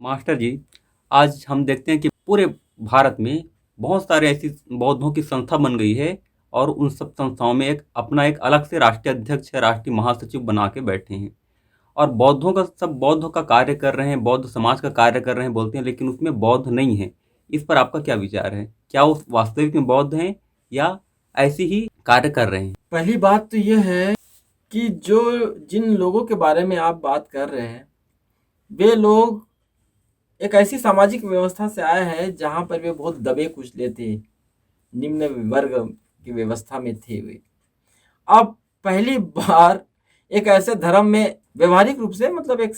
Master जी, आज हम देखते हैं कि पूरे भारत में बहुत सारे ऐसी बौद्धों की संस्था बन गई है और उन सब संस्थाओं में एक अलग से राष्ट्रीय अध्यक्ष या राष्ट्रीय महासचिव बना के बैठे हैं और बौद्धों का कार्य कर रहे हैं, बौद्ध समाज का कार्य कर रहे हैं बोलते हैं, लेकिन उसमें बौद्ध नहीं है। इस पर आपका क्या विचार है? क्या वो वास्तविक में बौद्ध हैं या ऐसे ही कार्य कर रहे हैं? पहली बात तो यह है कि जो जिन लोगों के बारे में आप बात कर रहे हैं, वे लोग एक ऐसी सामाजिक व्यवस्था से आए हैं जहां पर वे बहुत दबे कुचले थे, निम्न वर्ग की व्यवस्था में थे वे। अब पहली बार एक ऐसे धर्म में व्यवहारिक रूप से, मतलब एक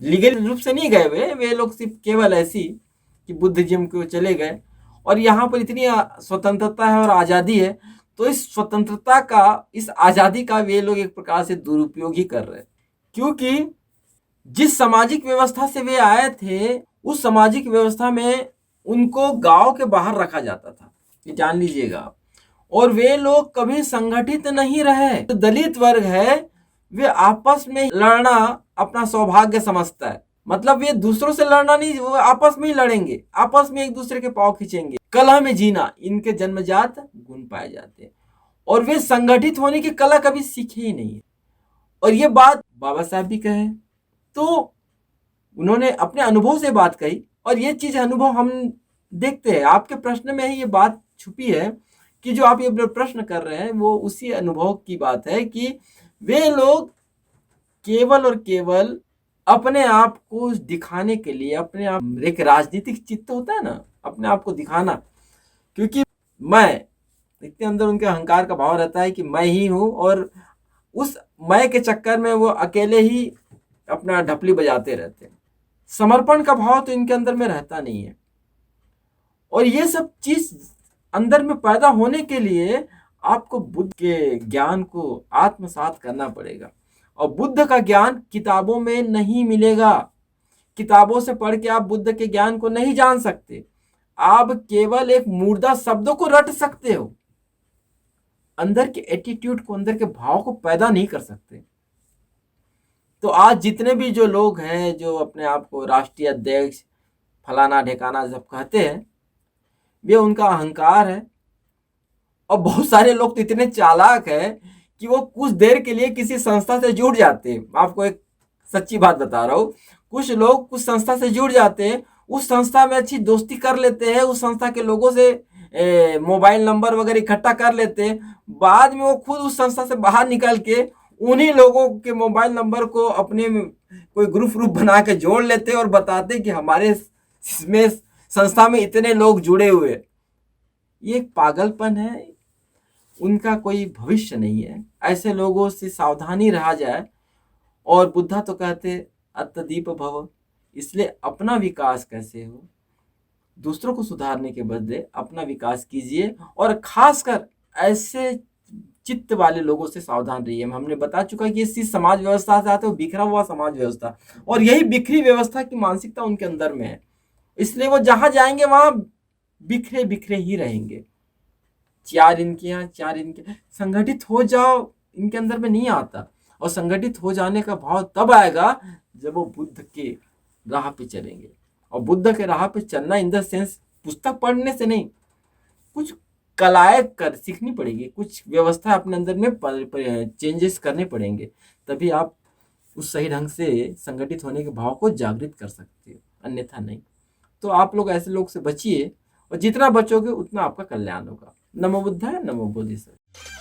लीगल रूप से नहीं गए वे लोग सिर्फ केवल ऐसी कि बुद्धिज्म को चले गए और यहाँ पर इतनी स्वतंत्रता है और आज़ादी है, तो इस स्वतंत्रता का, इस आज़ादी का वे लोग एक प्रकार से दुरुपयोग ही कर रहे हैं। क्योंकि जिस सामाजिक व्यवस्था से वे आए थे, उस सामाजिक व्यवस्था में उनको गांव के बाहर रखा जाता था, ये जान लीजिएगा आप। और वे लोग कभी संगठित नहीं रहे। तो दलित वर्ग है, वे आपस में लड़ना अपना सौभाग्य समझता है। मतलब वे दूसरों से लड़ना नहीं, वो आपस में ही लड़ेंगे, आपस में एक दूसरे के पांव खींचेंगे। कलह में जीना इनके जन्मजात गुण पाए जाते हैं और वे संगठित होने की कला कभी सीखे ही नहीं है। और ये बात बाबा साहब भी कहे, तो उन्होंने अपने अनुभव से बात कही और ये चीज अनुभव हम देखते हैं। आपके प्रश्न में ही ये बात छुपी है कि जो आप ये प्रश्न कर रहे हैं वो उसी अनुभव की बात है कि वे लोग केवल और केवल अपने आप को दिखाने के लिए, अपने आप, एक राजनीतिक चित्त होता है ना, अपने आप को दिखाना, क्योंकि मैं, इतने अंदर उनके अहंकार का भाव रहता है कि मैं ही हूं, और उस मैं के चक्कर में वो अकेले ही अपना ढपली बजाते रहते हैं। समर्पण का भाव तो इनके अंदर में रहता नहीं है। और ये सब चीज अंदर में पैदा होने के लिए आपको बुद्ध के ज्ञान को आत्मसात करना पड़ेगा। और बुद्ध का ज्ञान किताबों में नहीं मिलेगा। किताबों से पढ़ के आप बुद्ध के ज्ञान को नहीं जान सकते। आप केवल एक मुर्दा शब्दों को रट सकते हो, अंदर के एटीट्यूड को, अंदर के भाव को पैदा नहीं कर सकते। तो आज जितने भी जो लोग हैं जो अपने आप को राष्ट्रीय अध्यक्ष फलाना ढेकाना जब कहते हैं, वे उनका अहंकार है। और बहुत सारे लोग तो इतने चालाक है कि वो कुछ देर के लिए किसी संस्था से जुड़ जाते हैं। आपको एक सच्ची बात बता रहा हूँ, कुछ लोग कुछ संस्था से जुड़ जाते हैं, उस संस्था में अच्छी दोस्ती कर लेते हैं, उस संस्था के लोगों से मोबाइल नंबर वगैरह इकट्ठा कर लेते हैं। बाद में वो खुद उस संस्था से बाहर निकल के उन्हीं लोगों के मोबाइल नंबर को अपने कोई ग्रुप बना के जोड़ लेते हैं और बताते कि हमारे इसमें संस्था में इतने लोग जुड़े हुए। ये एक पागलपन है, उनका कोई भविष्य नहीं है। ऐसे लोगों से सावधानी रहा जाए। और बुद्धा तो कहते अत्तदीप भव, इसलिए अपना विकास कैसे हो, दूसरों को सुधारने के बदले अपना विकास कीजिए। और खासकर ऐसे चित्त वाले लोगों से सावधान रहिए। हमने बता चुका कि इसी समाज व्यवस्था से आते हो, बिखरा हुआ समाज व्यवस्था, और यही बिखरी व्यवस्था की मानसिकता उनके अंदर में है। इसलिए वो जहां जाएंगे वहां बिखरे बिखरे ही रहेंगे। चार इनके यहाँ, चार इनके, संगठित हो जाओ इनके अंदर में नहीं आता। और संगठित हो जाने का भाव तब आएगा जब वो बुद्ध के राह पे चलेंगे। और बुद्ध के राह पे चलना इन द सेंस पुस्तक पढ़ने से नहीं, कुछ कलाएं कर सीखनी पड़ेगी, कुछ व्यवस्था अपने अंदर में चेंजेस करने पड़ेंगे, तभी आप उस सही ढंग से संगठित होने के भाव को जागृत कर सकते हो, अन्यथा नहीं। तो आप लोग ऐसे लोग से बचिए, और जितना बचोगे उतना आपका कल्याण होगा। नमो बुद्धाय, नमो बोधिसत्व।